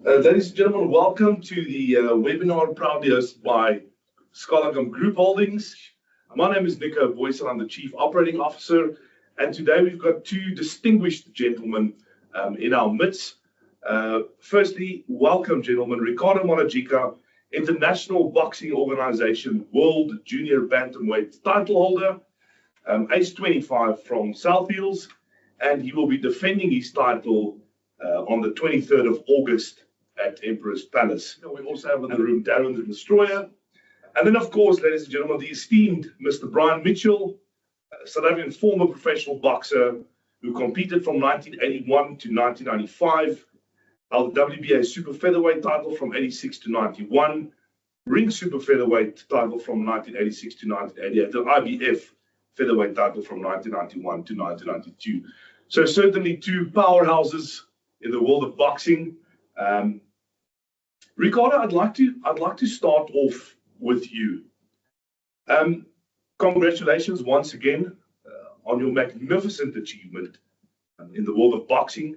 Ladies and gentlemen, welcome to the webinar proudly hosted by Schalekamp Group Holdings. My name is Nico Booysen, I'm the Chief Operating Officer, and today we've got two distinguished gentlemen in our midst. Firstly, welcome gentlemen, Ricardo Magic, International Boxing Organization World Junior Bantamweight title holder, age 25 from South Hills, and he will be defending his title on the 23rd of August at Emperor's Palace. We also have in the room Darren the Destroyer. And then, of course, ladies and gentlemen, the esteemed Mr. Brian Mitchell, South African former professional boxer who competed from 1981 to 1995, held the WBA Super Featherweight title from 86 to 91, Ring Super Featherweight title from 1986 to 1988, the IBF Featherweight title from 1991 to 1992. So certainly two powerhouses in the world of boxing. Ricardo, I'd like to start off with you. Congratulations once again on your magnificent achievement in the world of boxing.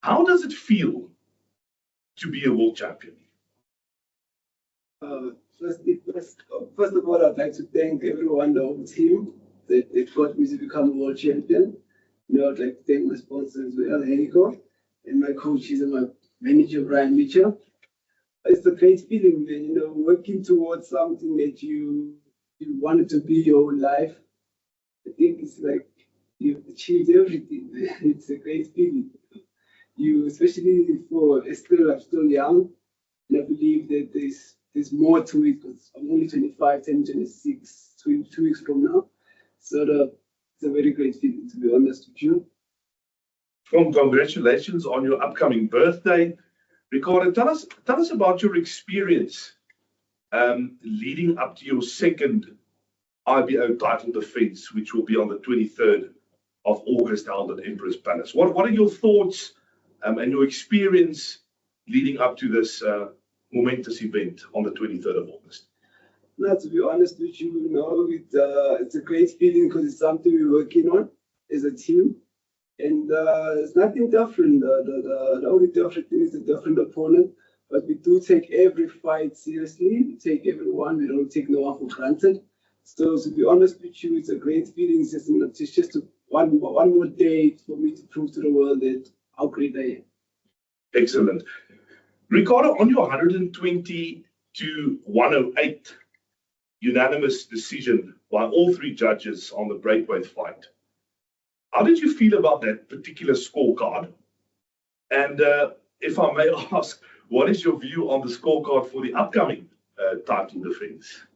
How does it to be a world champion? First of all, I'd like to thank everyone, the whole team, that they got me to become a world champion. I'd like to thank my sponsors as well, Nico, and my coaches and my manager, Brian Mitchell. It's a great feeling, man, working towards something that you wanted to be your whole life. I think it's like you've achieved everything, man. It's a great feeling. Especially I'm still young, and I believe that there's more to it because I'm only 25, 26, 2 weeks from now. So it's a very great feeling, to be honest with you. Congratulations on your upcoming birthday. Ricardo, tell us about your experience leading up to your second IBO title defense, which will be on the 23rd of August held at Emperor's Palace. What are your thoughts and your experience leading up to this momentous event on the 23rd of August? Now, to be honest with you, it's a great feeling because it's something we're working on as a team. And it's nothing different. The only different thing is a different opponent. But we do take every fight seriously. We take everyone. We don't take no one for granted. So to be honest with you, it's a great feeling. It's just one more day for me to prove to the world that how great I am. Excellent. Ricardo, on your 120 to 108 unanimous decision by all three judges on the breakaway fight, how did you feel about that particular scorecard? And if I may ask, what is your view on the scorecard for the upcoming title defense?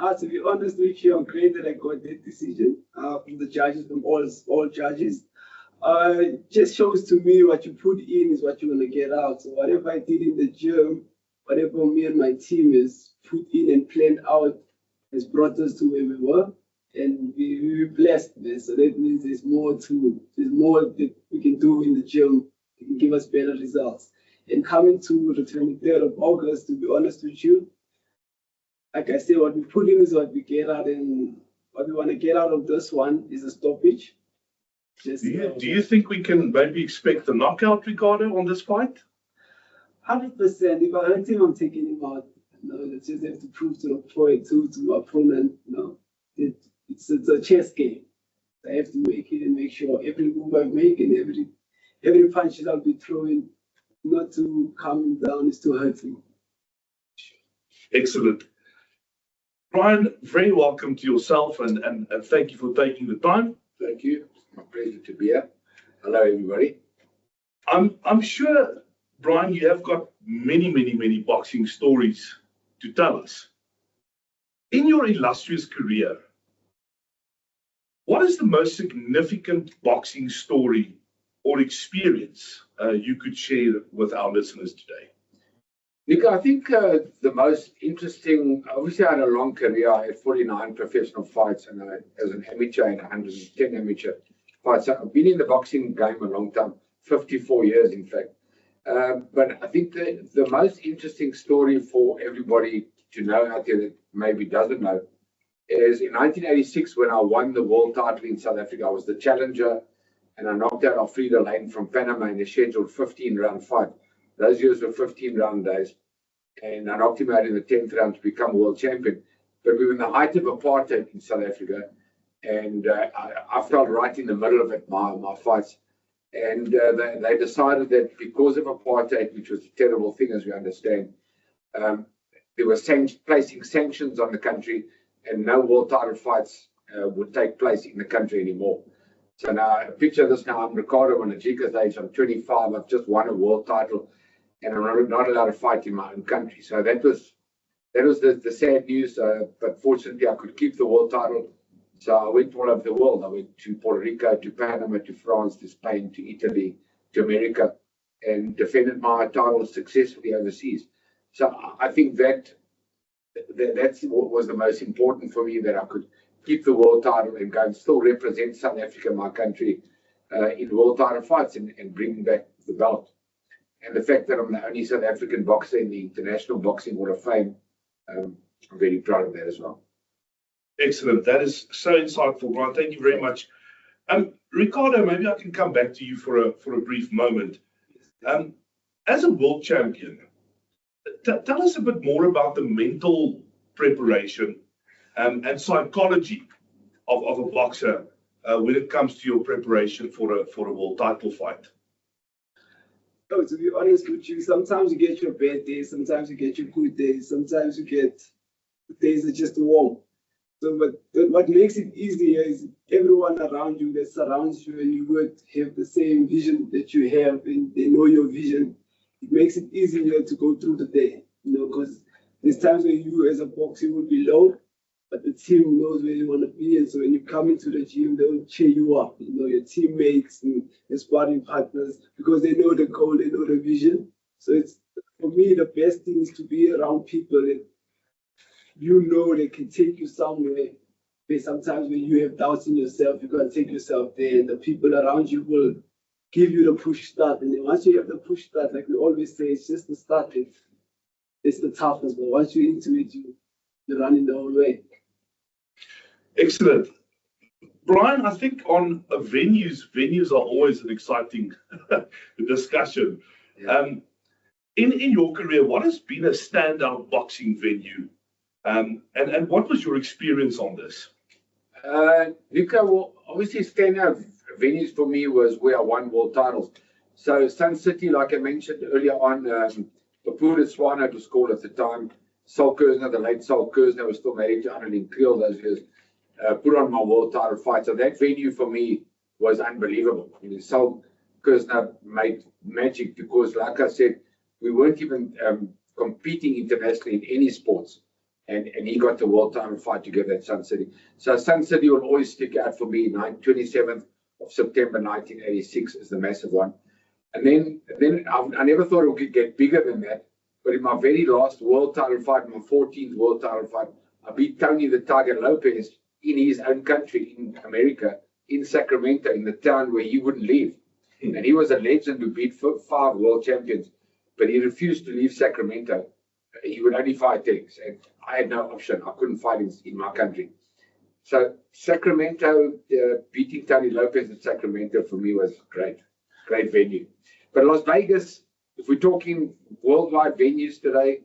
To be honest with you, I'm great that I got that decision from the judges, from all judges. It just shows to me what you put in is what you're going to get out. So whatever I did in the gym, whatever me and my team has put in and planned out has brought us to where we were. And we're blessed, man. So that means there's more that we can do in the gym. It can give us better results. And coming to the 23rd of August, to be honest with you, like I said, what we put in is what we get out, and what we want to get out of this one is a stoppage. Do you think we can maybe expect a knockout, Ricardo, on this fight? 100%. If I hurt him, I'm taking him out. I just have to prove to my opponent, it's a chess game. I have to make it and make sure every move I make and every punch that I'll be throwing, not to calm him down, is to hurt him. Excellent. Brian, very welcome to yourself and thank you for taking the time. Thank you. It's my pleasure to be here. Hello, everybody. I'm sure, Brian, you have got many boxing stories to tell us. In your illustrious career, what is the most significant boxing story or experience you could share with our listeners today? Nico, I think the most interesting, obviously I had a long career. I had 49 professional fights and as an amateur I had 110 amateur fights. So I've been in the boxing game a long time, 54 years in fact. But I think the most interesting story for everybody to know out there that maybe doesn't know is in 1986 when I won the world title in South Africa. I was the challenger and I knocked out Alfredo Lane from Panama in a scheduled 15-round fight. Those years were 15-round days. And I knocked him out in the 10th round to become world champion. But we were in the height of apartheid in South Africa. And I felt right in the middle of it, my fights. And they decided that because of apartheid, which was a terrible thing, as we understand, they were placing sanctions on the country, and no world title fights would take place in the country anymore. So now, picture this now, I'm Ricardo Magika's age, I'm 25, I've just won a world title, and I'm not allowed to fight in my own country. So that was the sad news, but fortunately I could keep the world title. So I went all over the world. I went to Puerto Rico, to Panama, to France, to Spain, to Italy, to America, and defended my title successfully overseas. So I think that's what was the most important for me, that I could keep the world title and go and still represent South Africa, my country, in world title fights and bring back the belt. And the fact that I'm the only South African boxer in the International Boxing Hall of Fame, I'm very proud of that as well. Excellent. That is so insightful, Brian. Thank you very much. Ricardo, maybe I can come back to you for a brief moment. As a world champion, tell us a bit more about the mental preparation and psychology of a boxer when it comes to your preparation for a world title fight. Oh, to be honest with you, sometimes you get your bad days, sometimes you get your good days, sometimes you get days that just warm. So, but what makes it easier is everyone around you that surrounds you, and you would have the same vision that you have, and they know your vision. It makes it easier to go through the day, because there's times where you as a boxer will be low, but the team knows where you want to be, and so when you come into the gym, they'll cheer you up. Your teammates and your sparring partners, because they know the goal, they know the vision. So it's, for me, the best thing is to be around people that they can take you somewhere. But sometimes when you have doubts in yourself, you can't take yourself there, and the people around you will give you the push start. And then once you have the push start, like we always say, it's just the start. It's the toughest, but once you're into it, you're running the whole way. Excellent. Brian, I think on venues are always an exciting discussion. Yeah. In your career, what has been a standout boxing venue? And what was your experience on this? Nico, well, obviously standout venues for me was where I won world titles. So Sun City, like I mentioned earlier on, Papua Swana, it was called at the time. Saul Kersner, the late Saul Kersner, was still married to Annalyn Kriel those years. Put on my world title fight. So that venue for me was unbelievable. Saul Kersner made magic because, like I said, we weren't even competing internationally in any sports. And he got the world title fight together at Sun City. So Sun City will always stick out for me. 27th of September 1986 is the massive one. And then I never thought it would get bigger than that. But in my very last world title fight, my 14th world title fight, I beat Tony the Tiger Lopez in his own country, in America, in Sacramento, in the town where he wouldn't leave. And he was a legend who beat 5 world champions, but he refused to leave Sacramento. He would only fight things, and I had no option. I couldn't fight in my country. So Sacramento, beating Tony Lopez in Sacramento for me was great venue. But Las Vegas, if we're talking worldwide venues today,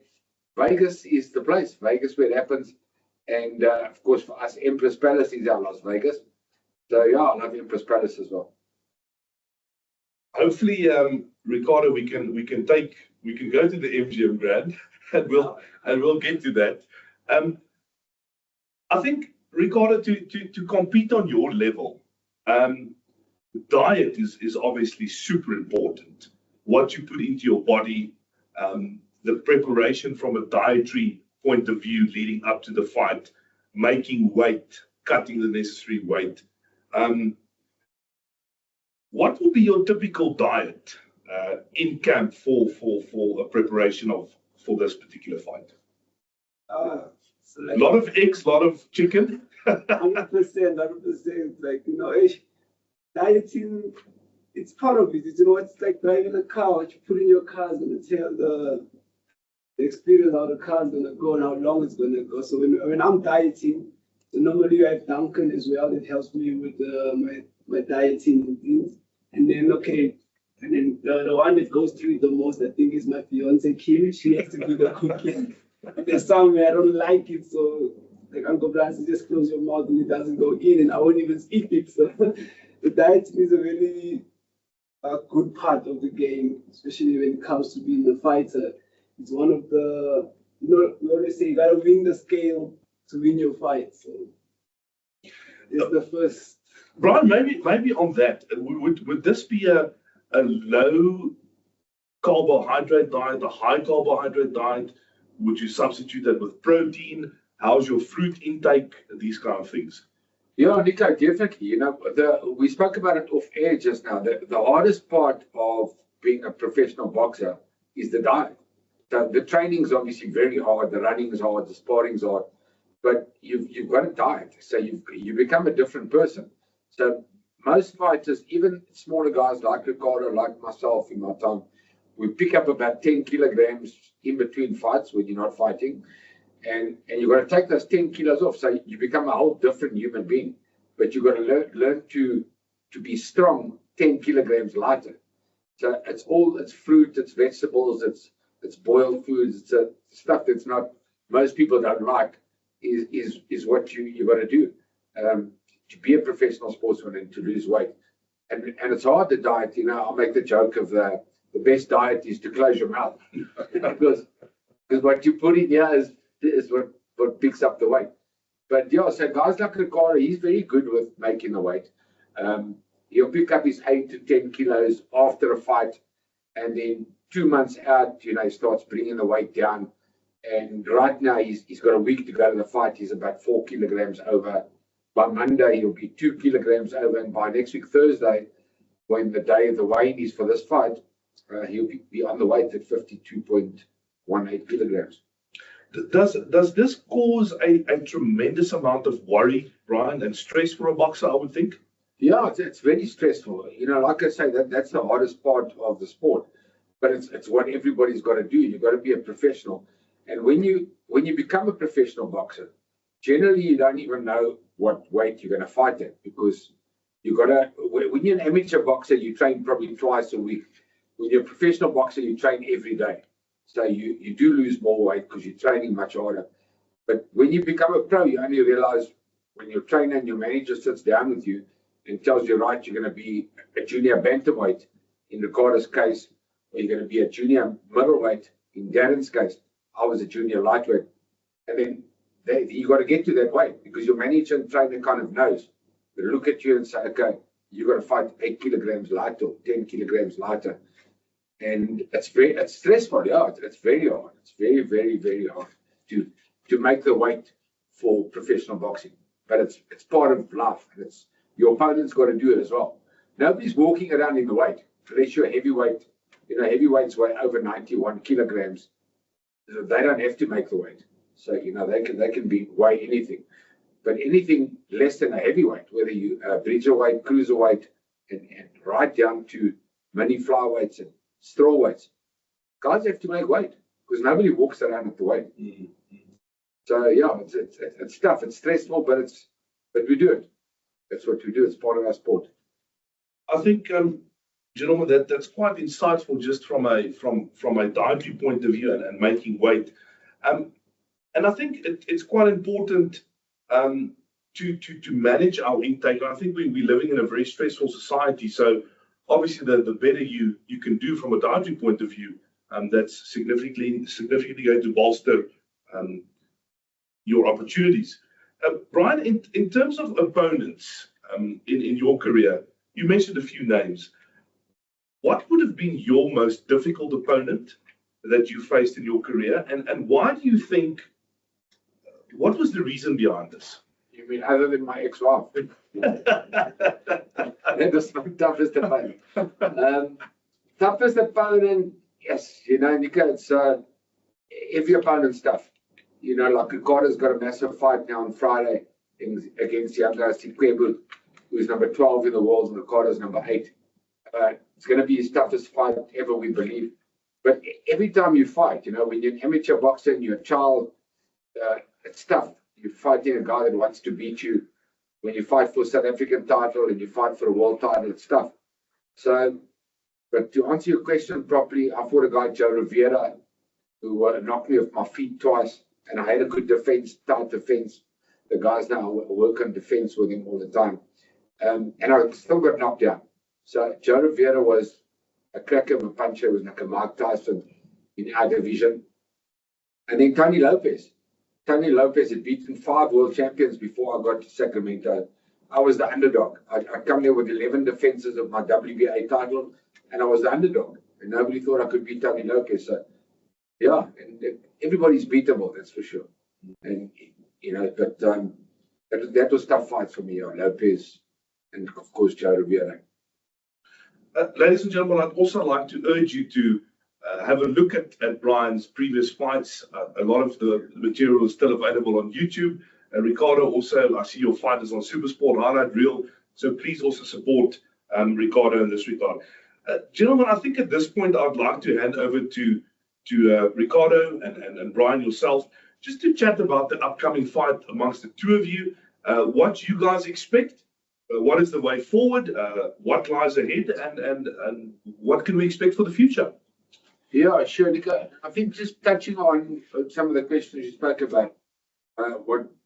Vegas is the place. Vegas where it happens. And of course, for us, Empress Palace is our Las Vegas. So yeah, I love Empress Palace as well. Hopefully, Ricardo, we can go to the MGM Grand, and we'll get to that. I think, Ricardo, to compete on your level, diet is obviously super important. What you put into your body, the preparation from a dietary point of view leading up to the fight, making weight, cutting the necessary weight. What will be your typical diet in camp for a preparation for this particular fight? So like, a lot of eggs, a lot of chicken. 100%. Like, dieting, it's part of it. It's like driving a car. What you put in your car is going to tell the experience how the car is going to go and how long it's going to go. So when I'm dieting, so normally I have Duncan as well. It helps me with my dieting and things. And then, okay, And then the one that goes through it the most, I think, is my fiance Kim. She has to do the cooking. There's some where I don't like it, so like Uncle Blas, you just close your mouth and it doesn't go in, and I won't even eat it. So the diet is a really good part of the game, especially when it comes to being a fighter. It's one of the, we always say you gotta win the scale to win your fight. So it's the first. Brian, maybe on that, would this be a low carbohydrate diet, a high carbohydrate diet? Would you substitute that with protein? How's your fruit intake? These kind of things. Yeah, Nico, definitely. We spoke about it off air just now. The hardest part of being a professional boxer is the diet. The training is obviously very hard. The running is hard. The sparring is hard. But you've got a diet, so you become a different person. So most fighters, even smaller guys like Ricardo, like myself in my time, we pick up about 10 kilograms in between fights when you're not fighting. And you've got to take those 10 kilos off. So you become a whole different human being. But you've got to learn to be strong 10 kilograms lighter. So it's fruit, it's vegetables, it's boiled foods, it's stuff that's not, most people don't like, is what you got to do to be a professional sportsman and to lose weight. And it's hard to diet. I'll make the joke of the best diet is to close your mouth because what you put in here is what picks up the weight. But yeah, so guys like Ricardo, he's very good with making the weight. He'll pick up his 8 to 10 kilos after a fight, and then 2 months out, he starts bringing the weight down. And right now, he's got a week to go to the fight. He's about 4 kilograms over. By Monday, he'll be 2 kilograms over, and by next week Thursday, when the day of the weigh-in is for this fight, he'll be on the weight at 52.18 kilograms. Does this cause a tremendous amount of worry, Brian, and stress for a boxer, I would think? Yeah, it's very stressful. Like I say, that's the hardest part of the sport. But it's what everybody's got to do. You've got to be a professional. And when you become a professional boxer, generally you don't even know what weight you're going to fight at, because when you're an amateur boxer, you train probably twice a week. When you're a professional boxer, you train every day. So you do lose more weight because you're training much harder. But when you become a pro, you only realize when your trainer and your manager sits down with you and tells you, right, you're going to be a junior bantamweight in Ricardo's case, or you're going to be a junior middleweight in Darren's case. I was a junior lightweight. And then you got to get to that weight because your manager and trainer kind of knows. They look at you and say, okay, you got to fight 8 kilograms lighter, 10 kilograms lighter. And it's stressful. Yeah, it's very hard. It's very, very, very hard to make the weight for professional boxing. But it's part of life. And your opponent's got to do it as well. Nobody's walking around in the weight unless you're a heavyweight. Heavyweights weigh over 91 kilograms. So they don't have to make the weight. So they can weigh anything. But anything less than a heavyweight, whether you bridgerweight, cruiserweight, and right down to mini flyweights and straw weights, guys have to make weight because nobody walks around at the weight. Mm-hmm. So yeah, it's tough, it's stressful, but we do it. That's what we do. It's part of our sport. I think, gentlemen, that's quite insightful just from a dietary point of view and making weight. And I think it's quite important to manage our intake. I think we're living in a very stressful society, so obviously the better you can do from a dietary point of view, that's significantly going to bolster your opportunities. Brian, in terms of opponents in your career, you mentioned a few names. What would have been your most difficult opponent that you faced in your career, and why do you think? What was the reason behind this? You mean other than my ex-wife? That was my toughest opponent. Toughest opponent, yes. Nico, it's every opponent's tough. Like Ricardo's got a massive fight now on Friday against young guy Sikwebu, who's number 12 in the world, and Ricardo's number 8. It's going to be his toughest fight ever, we believe. But every time you fight, when you're an amateur boxer and you're a child, it's tough. You're fighting a guy that wants to beat you. When you fight for a South African title and you fight for a world title, it's tough. So But to answer your question properly, I fought a guy, Joe Rivera, who knocked me off my feet twice, and I had a good defense, tight defense. The guys now work on defense with him all the time. And I still got knocked out. So Joe Rivera was a cracker of a puncher, was like a Mike Tyson in our division. And then Tony Lopez. Tony Lopez had beaten 5 world champions before I got to Sacramento. I was the underdog. I come there with 11 defenses of my WBA title, and I was the underdog. And nobody thought I could beat Tony Lopez. So, yeah, and everybody's beatable, that's for sure. And, but that was tough fights for me, Lopez and, of course, Joe Rivera. Ladies and gentlemen, I'd also like to urge you to have a look at Brian's previous fights. A lot of the material is still available on YouTube. Ricardo, also, I see your fight is on Supersport highlight reel, so please also support Ricardo in this regard. Gentlemen, I think at this point I'd like to hand over to Ricardo and Brian yourself, just to chat about the upcoming fight amongst the two of you, what you guys expect, what is the way forward, what lies ahead, and what can we expect for the future? Yeah, sure, Nico. I think just touching on some of the questions you spoke about,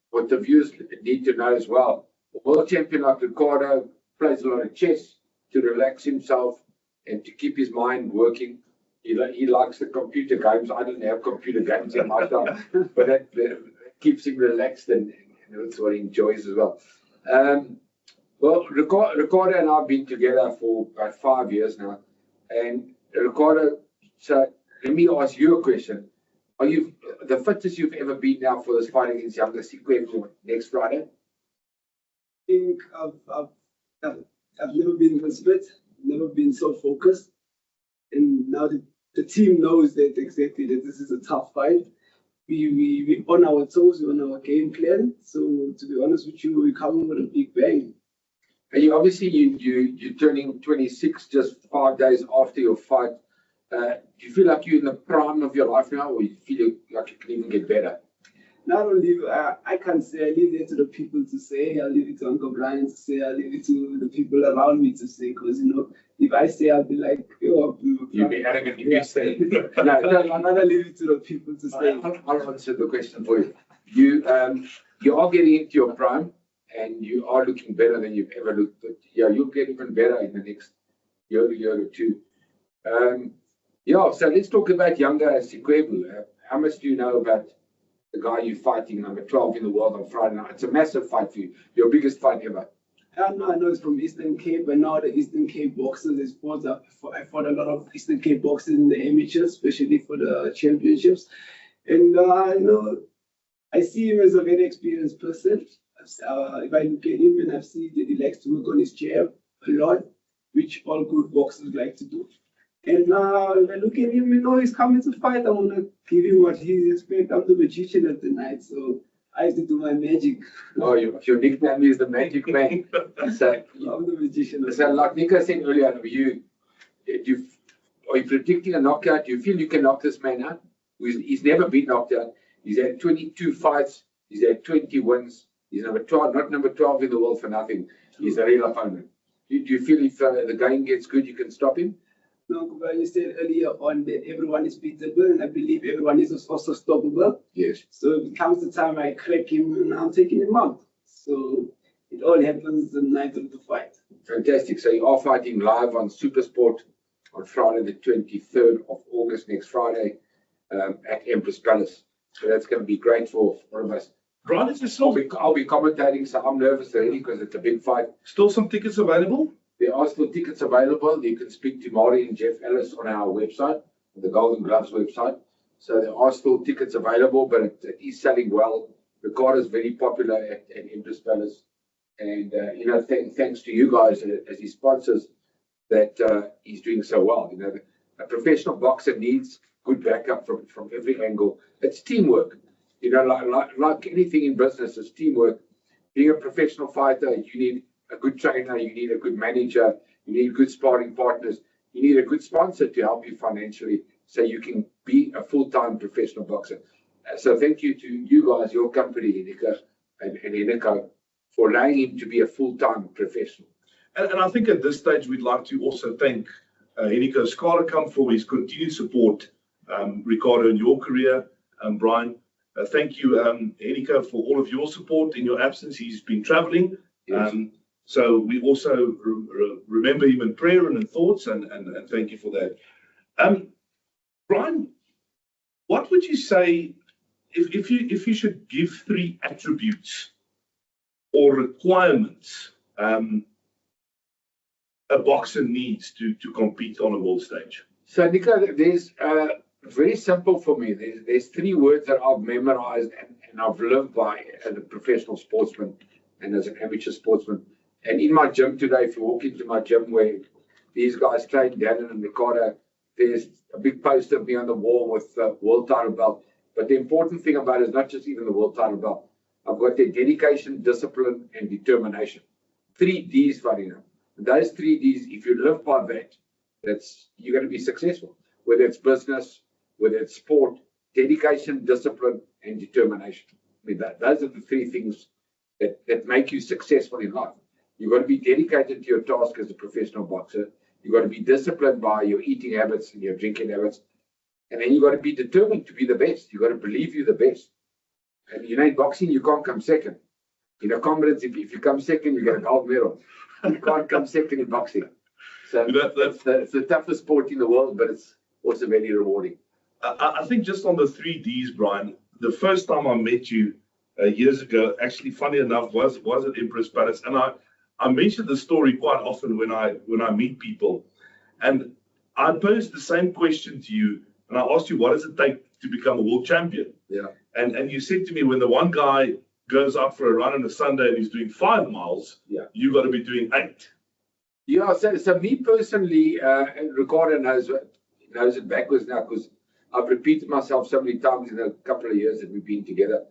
what the viewers need to know as well. A world champion like Ricardo plays a lot of chess to relax himself and to keep his mind working. He likes the computer games. I don't have computer games in my time, but that keeps him relaxed and that's what he enjoys as well. Well, Ricardo and I have been together for about 5 years now. And Ricardo, so let me ask you a question. Are you the fittest you've ever been now for this fight against Younger Sequence next Friday? I think I've never been this fit, never been so focused. And now the team knows that exactly that this is a tough fight. We on our toes, we're on our game plan. So to be honest with you, we come with a big bang. And you obviously you're turning 26 just 5 days after your fight. Do you feel like you're in the prime of your life now, or you feel like you can even get better? Not only I can't say, I leave it to the people to say, I'll leave it to Uncle Brian to say, I'll leave it to the people around me to say, because if I say, I'll be like, yo, you'll be arrogant if you say. No, I'd rather leave it to the people to say. I'll answer the question for you. You are getting into your prime, and you are looking better than you've ever looked. But yeah, you'll get even better in the next year or two. Yeah, so let's talk about Younger Sequence. How much do you know about the guy you're fighting, number 12 in the world on Friday night? It's a massive fight for you, your biggest fight ever. I know it's from Eastern Cape, and now the Eastern Cape boxers, I fought a lot of Eastern Cape boxers in the amateurs, especially for the championships. And I see him as a very experienced person. If I look at him and I see that he likes to work on his jab a lot, which all good boxers like to do. And if I look at him, he's coming to fight. I want to give him what he expects. I'm the magician of the night, so I have to do my magic. Oh, your nickname is the Magic Man. So, I'm the magician. So, like Nico said earlier, are you predicting a knockout? Do you feel you can knock this man out? He's never been knocked out. He's had 22 fights. He's had 20 wins. He's number 12, not number 12 in the world for nothing. He's a real opponent. Do you feel if the game gets good, you can stop him? No, you said earlier on that everyone is beatable, and I believe everyone is also stoppable. Yes. So if it comes the time I crack him, and I'm taking him out. So it all happens the night of the fight. Fantastic. So you are fighting live on Supersport on Friday, the 23rd of August, next Friday, at Empress Palace. So that's going to be great for all of us. Brian, is there still I'll be commentating, so I'm nervous already because it's a big fight. still some tickets available? There are still tickets available. You can speak to Maury and Jeff Ellis on our website, the Golden Gloves website. So there are still tickets available, but it is selling well. Ricardo is very popular at Empress Palace. And, thanks to you guys as his sponsors that he's doing so well. A professional boxer needs good backup from every angle. It's teamwork. Like anything in business, it's teamwork. Being a professional fighter, you need a good trainer, you need a good manager, you need good sparring partners, you need a good sponsor to help you financially so you can be a full-time professional boxer. So thank you to you guys, your company, Nico and Nico, for allowing him to be a full-time professional. And I think at this stage, we'd like to also thank Nico Schalekamp for his continued support, Ricardo, in your career, Brian. Thank you, Nico, for all of your support in your absence. He's been traveling. Yes. So we also remember him in prayer and in thoughts, and thank you for that. Brian, what would you say if you should give 3 attributes or requirements a boxer needs to compete on a world stage? So, Nico, there's very simple for me. There's 3 words that I've memorized and I've lived by as a professional sportsman and as an amateur sportsman. And in my gym today, if you walk into my gym where these guys train, Dannon and Ricardo, there's a big poster of me on the wall with the world title belt. But the important thing about it is not just even the world title belt. I've got the dedication, discipline, and determination. 3 Ds, Varina. Those 3 Ds, if you live by that, you're going to be successful. Whether it's business, whether it's sport, dedication, discipline, and determination. I mean, those are the 3 things that make you successful in life. You've got to be dedicated to your task as a professional boxer. You've got to be disciplined by your eating habits and your drinking habits. And then you've got to be determined to be the best. You've got to believe you're the best. And in boxing, you can't come second. In comrades, if you come second, you get a gold medal. You can't come second in boxing. So it's the toughest sport in the world, but it's also very rewarding. I think just on the 3 Ds, Brian, the first time I met you years ago, actually, funny enough, was at Empress Palace. And I mention the story quite often when I meet people, and I posed the same question to you, and I asked you, what does it take to become a world champion? Yeah. And you said to me, when the one guy goes out for a run on a Sunday and he's doing 5 miles, you got to be doing 8. Yeah. So me personally, Ricardo knows it backwards now because I've repeated myself so many times in a couple of years that we've been together.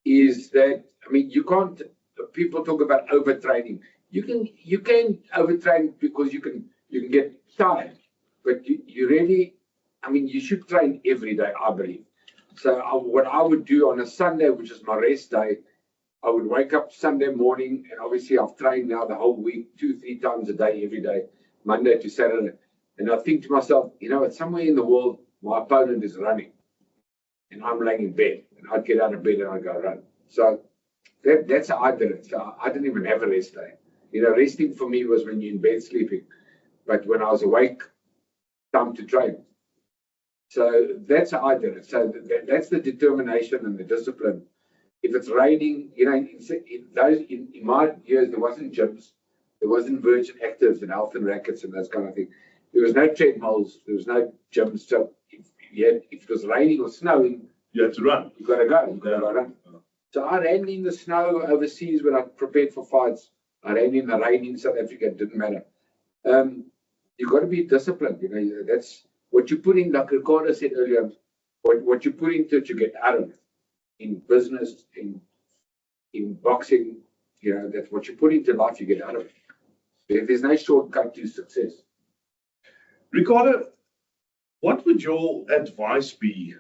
Is that you can't. People talk about overtraining. You can overtrain because you can get tired, but you really, you should train every day, I believe. So what I would do on a Sunday, which is my rest day, I would wake up Sunday morning, and obviously I've trained now the whole week, 2-3 times a day, every day, Monday to Saturday. And I think to myself, somewhere in the world, my opponent is running, and I'm laying in bed, and I'd get out of bed and I'd go run. So that's how I did it. So I didn't even have a rest day. Resting for me was when you're in bed sleeping. But when I was awake, time to train. So that's how I did it. So that's the determination and the discipline. If it's raining, in my years, there wasn't gyms. There wasn't Virgin Actives and Health and Rackets and those kind of things. There was no treadmills. There was no gyms. So if it was raining or snowing, you had to run. You got to go. You got to go run. So I ran in the snow overseas when I prepared for fights. I ran in the rain in South Africa. It didn't matter. You've got to be disciplined. That's what you put in, like Ricardo said earlier, what you put into it, you get out of it. In business, in boxing, that's what you put into life, you get out of it. There's no shortcut to success. Ricardo, what would your advice be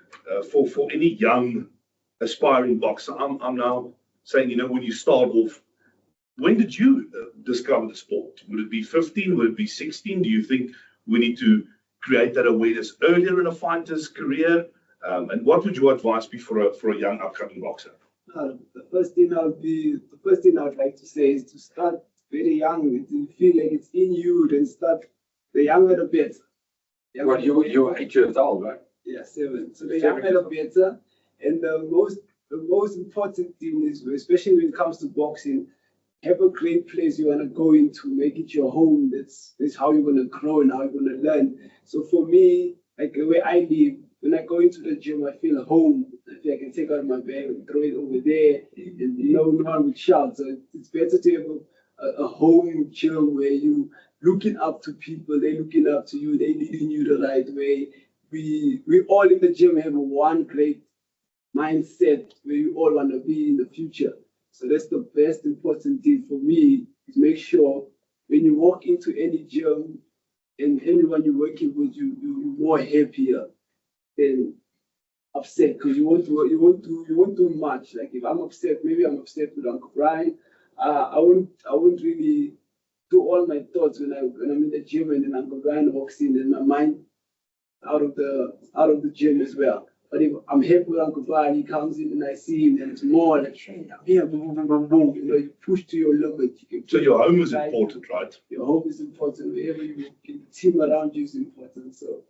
for any young aspiring boxer? I'm now saying, when you start off, when did you discover the sport? Would it be 15? Would it be 16? Do you think we need to create that awareness earlier in a fighter's career? And what would your advice be for a young upcoming boxer? The first thing I would like to say is to start very young. If you feel like it's in you, then start. The younger the better. Well, you were 8 years old, right? Yeah, 7. So the younger the better. And the most important thing is, especially when it comes to boxing, have a great place you want to go into, make it your home. That's how you're going to grow and how you're going to learn. So for me, like the way I live, when I go into the gym, I feel home. I feel I can take out my bag and throw it over there, and no one would shout. So it's better to have a home gym where you looking up to people, they're looking up to you, they're leading you the right way. We all in the gym have one great mindset where you all want to be in the future. So that's the best important thing for me, is make sure when you walk into any gym and anyone you're working with, you're more happier than upset, because you won't do much. Like if I'm upset, maybe I'm upset with Uncle Brian. I won't really do all my thoughts when I'm in the gym and then I'm going boxing and my mind out of the gym as well. But if I'm happy with Uncle Brian, he comes in and I see him, then it's more like, hey, I'm here, boom, boom, boom, boom. You know, you push to your limit. So your home is important, right? Your home is important. Wherever you walk in, the team around you is important. So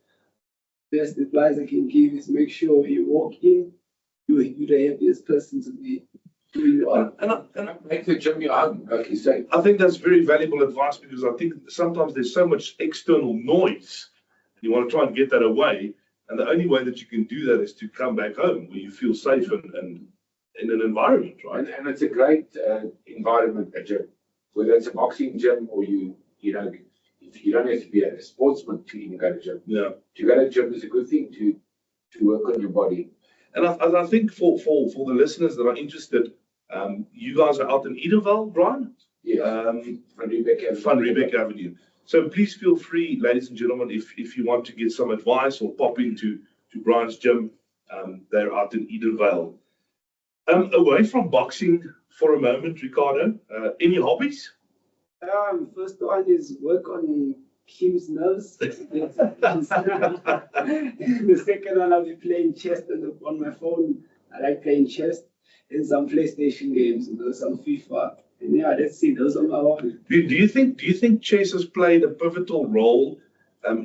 best advice I can give is make sure you walk in, you're the happiest person to be who you are. And make the gym your home, like you say. I think that's very valuable advice because I think sometimes there's so much external noise. You want to try and get that away. And the only way that you can do that is to come back home where you feel safe and in an environment, right? And it's a great environment, a gym. Whether it's a boxing gym or you know, if you don't have to be a sportsman to even go to gym. Yeah. To go to gym is a good thing to work on your body. And I think for the listeners that are interested, you guys are out in Edenvale, Brian? Yes. Van Riebeck Avenue. So please feel free, ladies and gentlemen, if you want to get some advice or pop into Brian's gym, they're out in Edenvale. Away from boxing for a moment, Ricardo, any hobbies? First one is work on Kim's nerves. The second one, I'll be playing chess on my phone. I like playing chess and some PlayStation games, some FIFA. And yeah, that's it. Those are my hobbies. Do you think chess has played a pivotal role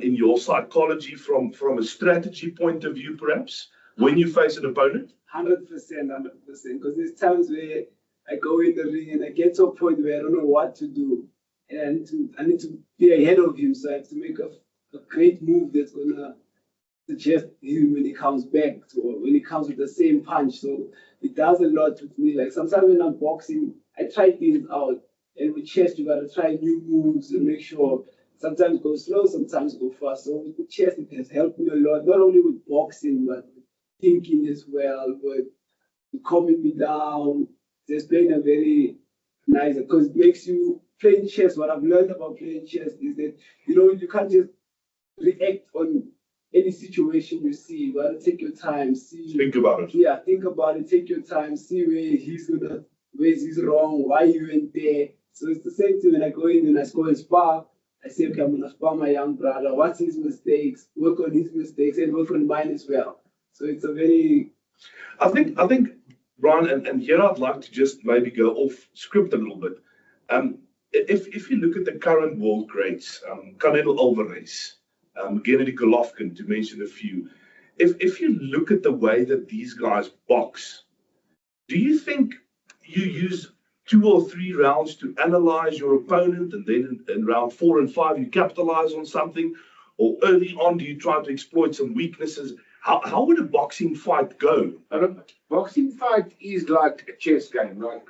in your psychology from a strategy point of view, perhaps, when you face an opponent? 100%. Because there's times where I go in the ring and I get to a point where I don't know what to do. And I need to be ahead of him. So I have to make a great move that's going to suggest him when he comes back or when he comes with the same punch. So it does a lot with me. Like sometimes when I'm boxing, I try things out. And with chess, you got to try new moves and make sure sometimes go slow, sometimes go fast. So with chess, it has helped me a lot, not only with boxing, but with thinking as well, with calming me down. Just playing a very nice, because it makes you playing chess. What I've learned about playing chess is that, you can't just react on any situation you see. You got to take your time, see. Think about it. Yeah, think about it. Take your time, see where he's wrong, why he went there. So it's the same thing when I go in and I score and spar. I say, okay, I'm going to spar my young brother. What's his mistakes? Work on his mistakes and work on mine as well. So it's a very... I think, Brian, and here I'd like to just maybe go off script a little bit. If you look at the current world greats, Canelo Alvarez, Gennady Golovkin, to mention a few, if you look at the way that these guys box, do you think you use 2 or 3 rounds to analyze your opponent and then in round 4 and 5 you capitalize on something? Or early on, do you try to exploit some weaknesses? How would a boxing fight go? Boxing fight is like a chess game. Like,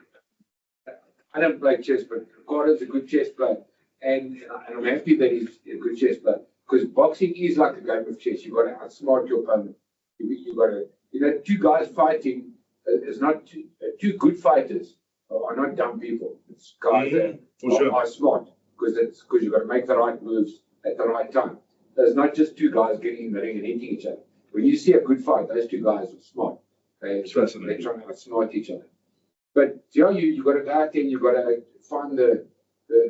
I don't play chess, but Ricardo's a good chess player. And I'm happy that he's a good chess player. Because boxing is like a game of chess. You've got to outsmart your opponent. You've got to, 2 guys fighting is not two good fighters are not dumb people. It's guys that are smart because you've got to make the right moves at the right time. There's not just 2 guys getting in the ring and hitting each other. When you see a good fight, those 2 guys are smart. They're trying to outsmart each other. But you've got to go out there and you've got to find the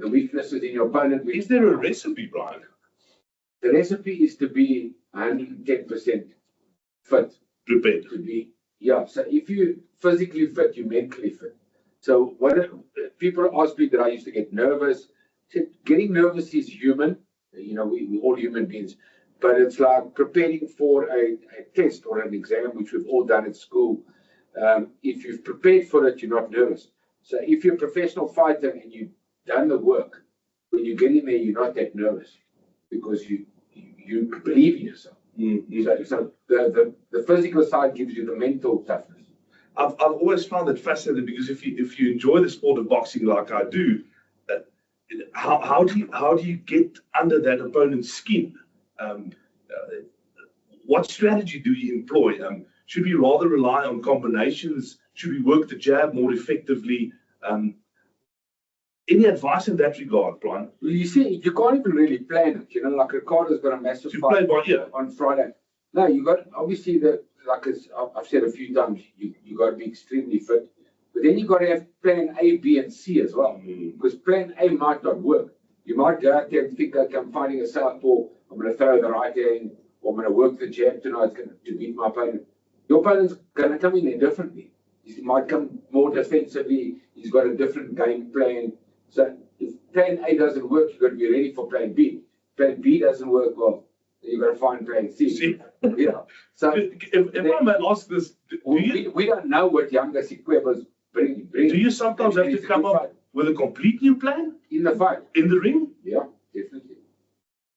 weaknesses in your opponent. Is there a recipe, Brian? The recipe is to be 110% fit. Prepared. So if you physically fit, you're mentally fit. So people ask me that I used to get nervous. Getting nervous is human. We're all human beings. But it's like preparing for a test or an exam, which we've all done at school. If you've prepared for it, you're not nervous. So if you're a professional fighter and you've done the work, when you get in there, you're not that nervous because you believe in yourself. Mm-hmm. So the physical side gives you the mental toughness. I've always found it fascinating because if you enjoy the sport of boxing like I do, how do you get under that opponent's skin? What strategy do you employ? Should we rather rely on combinations? Should we work the jab more effectively? Any advice in that regard, Brian? Well, you see, you can't even really plan it. Like Ricardo's got a massive fight on Friday. No, you got obviously I've said a few times, you got to be extremely fit. But then you got to have plan A, B, and C as well. Because plan A might not work. You might go out there and think, okay, I'm fighting a southpaw, I'm going to throw the right hand, or I'm going to work the jab tonight to beat my opponent. Your opponent's going to come in there differently. He might come more defensively, he's got a different game plan. So if plan A doesn't work, you've got to be ready for plan B. Plan B doesn't work well, then you've got to find plan C. Yeah. So if I may ask this, we don't know what younger Sikwebas bring. Do you sometimes have to come up with a complete new plan? In the fight? In the ring? Yeah, definitely.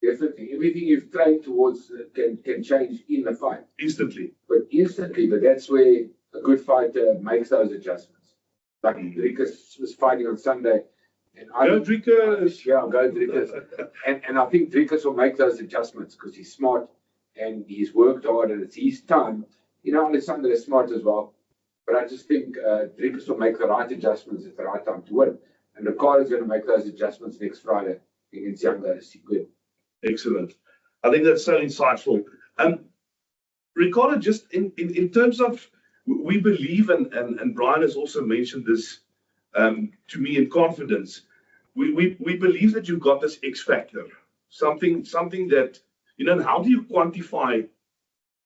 Definitely. Everything you've trained towards can change in the fight. Instantly. But that's where a good fighter makes those adjustments. Like Dricus was fighting on Sunday. And Go Dricus! Yeah, go Dricus. and I think Dricus will make those adjustments because he's smart and he's worked hard and it's his time. You know, Alexander is smart as well. But I just think Dricus will make the right adjustments at the right time to win. And Ricardo is going to make those adjustments next Friday against younger Sikwebas. Excellent. I think that's so insightful. Ricardo, just in terms of, we believe, and Brian has also mentioned this to me in confidence, we believe that you've got this X factor, something that, you know, how do you quantify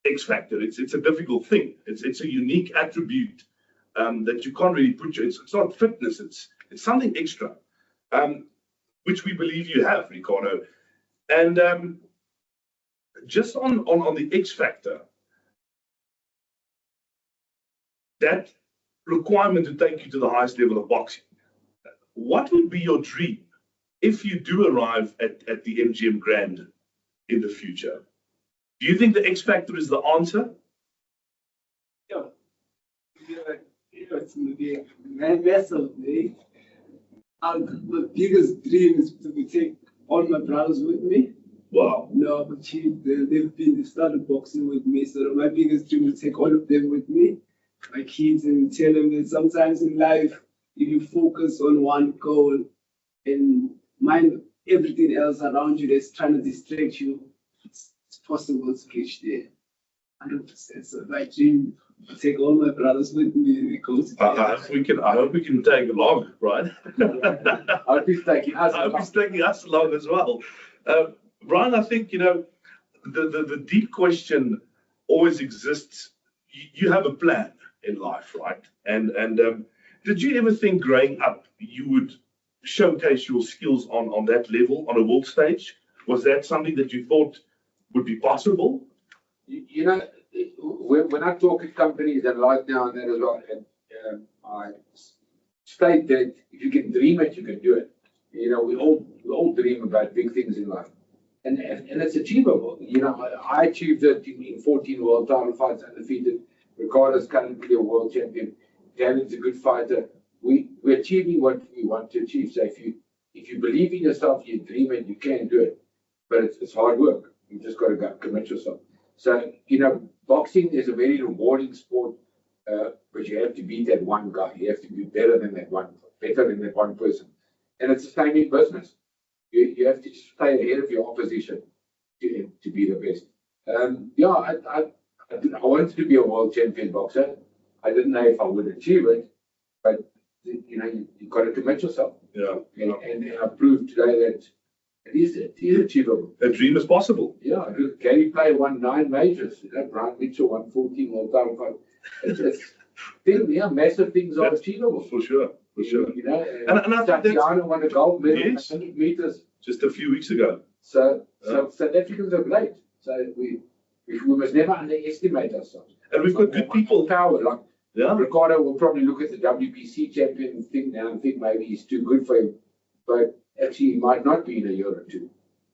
X factor? It's a difficult thing. It's a unique attribute that you can't really put it's not fitness, it's something extra, which we believe you have, Ricardo. And just on the X factor, that requirement to take you to the highest level of boxing, what would be your dream if you do arrive at the MGM Grand in the future? Do you think the X factor is the answer? Yeah. It's going to be massively. My biggest dream is to take all my brothers with me. Wow. No, but they started boxing with me. So my biggest dream is to take all of them with me, my kids, and tell them that sometimes in life, if you focus on one goal and mind everything else around you that's trying to distract you, it's possible to reach there. 100%. So my dream, to take all my brothers with me because I hope we can tag along, right? I hope he's taking us along. I hope he's taking us along as well. Brian, I think, you know, the deep question always exists. You have a plan in life, right? And did you ever think growing up you would showcase your skills on that level, on a world stage? Was that something that you thought would be possible? You know, when I talk at companies and like now and then as well, and I state that if you can dream it, you can do it. You know, we all dream about big things in life, and it's achievable. You know, I achieved it in 14 world title fights undefeated. Ricardo's currently a world champion. Dan's a good fighter. We're achieving what we want to achieve. So if you believe in yourself, you dream it, you can do it. But it's hard work. You just got to commit yourself. So, you know, boxing is a very rewarding sport, but you have to beat that one guy. You have to be better than that one person. And it's the same in business. You have to stay ahead of your opposition to be the best. I wanted to be a world champion boxer. I didn't know if I would achieve it, but you know, you've got to commit yourself. Yeah. And I proved today that it is achievable. A dream is possible. Yeah. Gary Player won 9 majors. You know, Brian Mitchell won 14 world title fights. Massive things are achievable. For sure. You know, and I think Tatiana won a gold medal in Yes. 100 meters. Just a few weeks ago. So South Africans are great. So we must never underestimate ourselves. And we've got good people. Power, like Yeah. Ricardo will probably look at the WBC champion thing now and think maybe he's too good for him. But actually, he might not be in a year or two.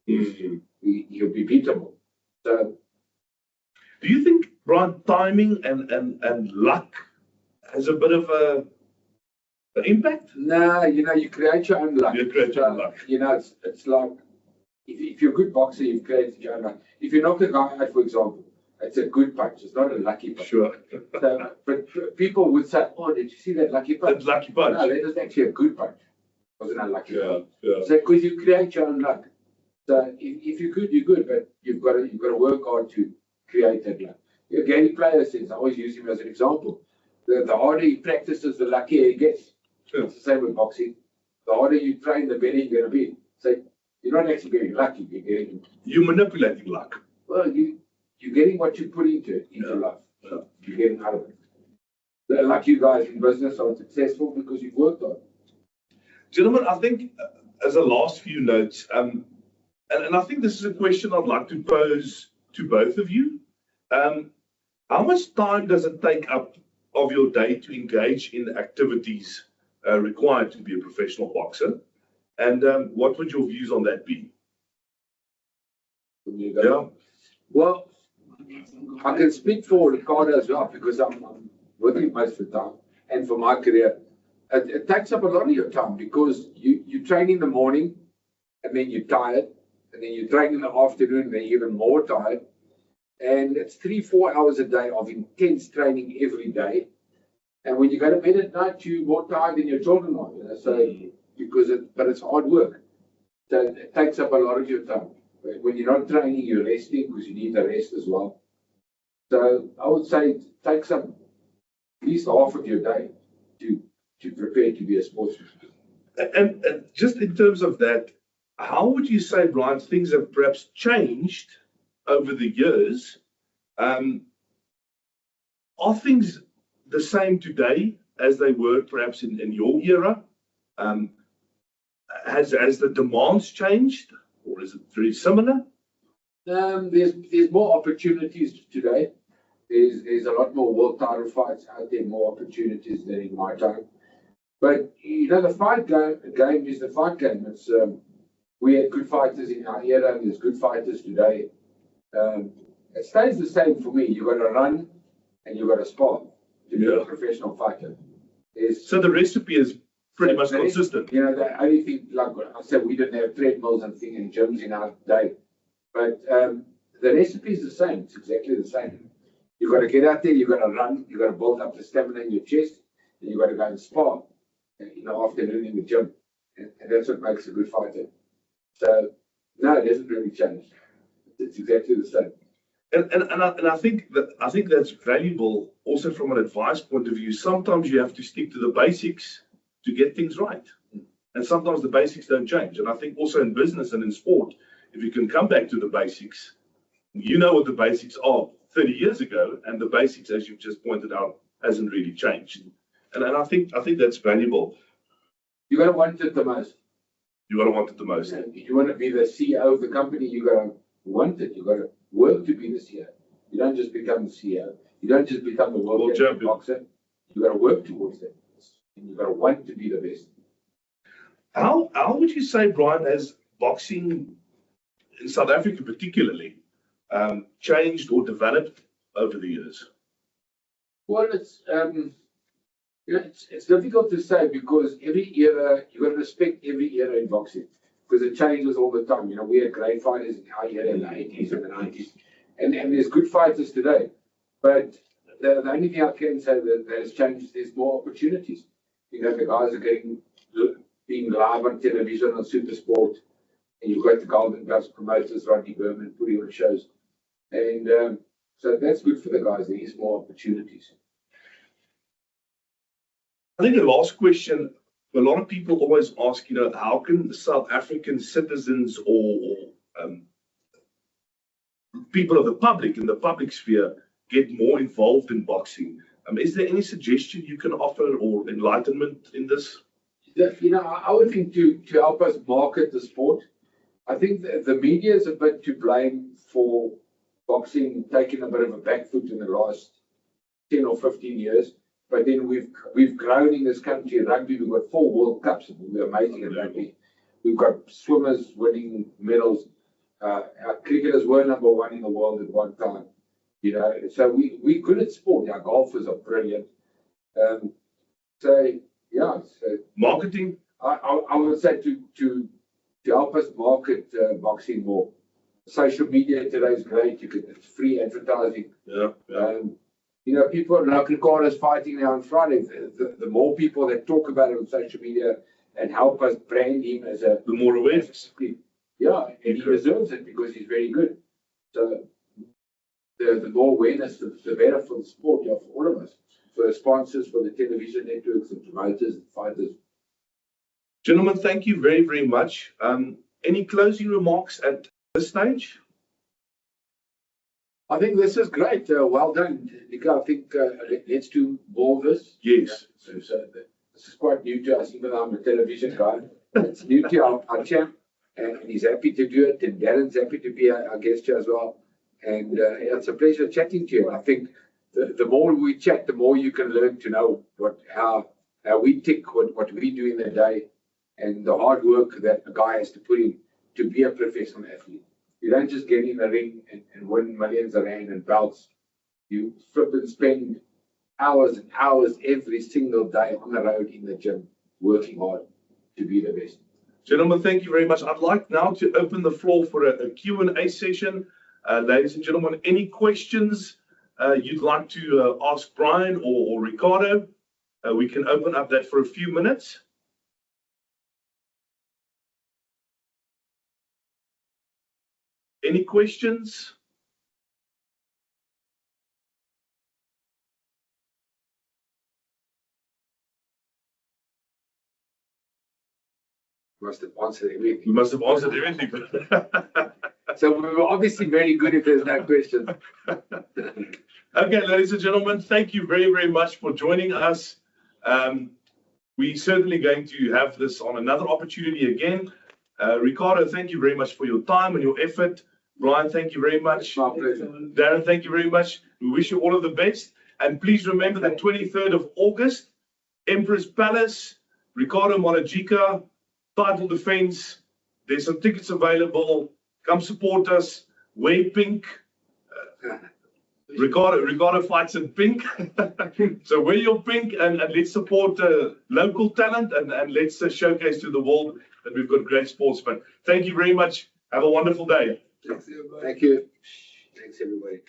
He'll be beatable. So, do you think, Brian, timing and luck has a bit of an impact? no, you know, you create your own luck. You create your own luck. You know, it's like if you're a good boxer, you've created your own luck. If you knock a guy out, for example, it's a good punch. It's not a lucky punch. Sure. So, but people would say, "Oh, did you see that lucky punch?" That lucky punch. No, that was actually a good punch. It wasn't a lucky punch. Yeah. So, because you create your own luck. So, if you're good, you're good, but you've got to work hard to create that luck. Yeah, Gary Player says, I always use him as an example. The harder he practices, the luckier he gets. Sure. It's the same with boxing. The harder you train, the better you're going to be. So, You're not actually getting lucky. You're manipulating luck. Well, you're getting what you put into life. Yeah. You're getting out of it. Like you guys in business are successful because you've worked on it. Gentlemen, I think as a last few notes, and I think this is a question I'd like to pose to both of you. How much time does it take up of your day to engage in activities required to be a professional boxer? And what would your views on that be? Yeah. Well, I can speak for Ricardo as well because I'm with him most of the time, and for my career. It takes up a lot of your time because you train in the morning and then you're tired, and then you train in the afternoon and then you're even more tired. And it's 3-4 hours a day of intense training every day. And when you go to bed at night, you're more tired than your children are. So but it's hard work. So it takes up a lot of your time. When you're not training, you're resting because you need the rest as well. So I would say it takes up at least half of your day to prepare to be a sportsman. And just in terms of that, how would you say, Brian, things have perhaps changed over the years? Are things the same today as they were perhaps in your era? Has the demands changed, or is it very similar? There's more opportunities today. There's a lot more world title fights out there, more opportunities than in my time. But the fight game is the fight game. It's we had good fighters in our era, and there's good fighters today. It stays the same for me. You've got to run and you've got to spar to be a professional fighter. So the recipe is pretty much consistent. The only thing, like I said, we didn't have treadmills and things in gyms in our day. But the recipe is the same. It's exactly the same. You've got to get out there, you've got to run, you've got to build up the stamina in your chest, and you've got to go and spar in the afternoon in the gym. And that's what makes a good fighter. So, no, it hasn't really changed. It's exactly the same. And I think that's valuable also from an advice point of view. Sometimes you have to stick to the basics to get things right. And sometimes the basics don't change. And I think also in business and in sport, if you can come back to the basics, you know what the basics are 30 years ago, and the basics, as you've just pointed out, hasn't really changed. And I think that's valuable. You got to want it the most. You got to want it the most. You want to be the CEO of the company, you got to want it. You got to work to be the CEO. You don't just become the CEO. You don't just become the world champion boxer. You got to work towards that. And you got to want to be the best. How would you say, Brian, has boxing in South Africa particularly changed or developed over the years? Well, it's difficult to say because every era, you got to respect every era in boxing because it changes all the time. We had great fighters in our era in the 80s and the 90s, and there's good fighters today. But the only thing I can say that has changed is more opportunities. The guys are being live on television on Supersport, and you've got the Golden Gloves promoters, Rodney Berman, putting on shows. And so that's good for the guys. There is more opportunities. I think the last question, a lot of people always ask, how can South African citizens or people of the public in the public sphere get more involved in boxing? Is there any suggestion you can offer or enlightenment in this? I would think to help us market the sport, I think the media is a bit to blame for boxing taking a bit of a back foot in the last 10 or 15 years. But then we've grown in this country. Rugby, we've got 4 World Cups. We're amazing at rugby. We've got swimmers winning medals. Our cricketers were number 1 in the world at one time. So we're good at sport. Our golfers are brilliant. So Marketing. I would say to help us market boxing more. Social media today is great. It's free advertising. People like Ricardo's fighting now on Friday. The more people that talk about it on social media and help us brand him as the more awareness. Yeah, and he deserves it because he's very good. So the more awareness, the better for the sport, for all of us, for the sponsors, for the television networks, the promoters, the fighters. Gentlemen, thank you very, very much. Any closing remarks at this stage? I think this is great. Well done, Nico. I think let's do more of this. Yes. So this is quite new to us, even though I'm a television guy. It's new to our champ, and he's happy to do it. And Darren's happy to be our guest here as well. And it's a pleasure chatting to you. I think the more we chat, the more you can learn to know how we tick, what we do in the day, and the hard work that a guy has to put in to be a professional athlete. You don't just get in the ring and win millions of rand and belts. You flip and spend hours and hours every single day on the road in the gym, working hard to be the best. Gentlemen, thank you very much. I'd like now to open the floor for a Q&A session. Ladies and gentlemen, any questions you'd like to ask Brian or Ricardo? We can open up that for a few minutes. Any questions? Must have answered everything. We must have answered everything. So we were obviously very good if there's no questions. Okay, ladies and gentlemen, thank you very, very much for joining us. We're certainly going to have this on another opportunity again. Ricardo, thank you very much for your time and your effort. Brian, thank you very much. My pleasure. Darren, thank you very much. We wish you all of the best. And please remember the 23rd of August, Empress Palace, Ricardo Malajika, title defense. There's some tickets available. Come support us. Wear pink. Ricardo fights in pink. So wear your pink and let's support local talent and let's showcase to the world that we've got great sportsmen. Thank you very much. Have a wonderful day. Thanks, everybody. Thank you. Thanks, everybody.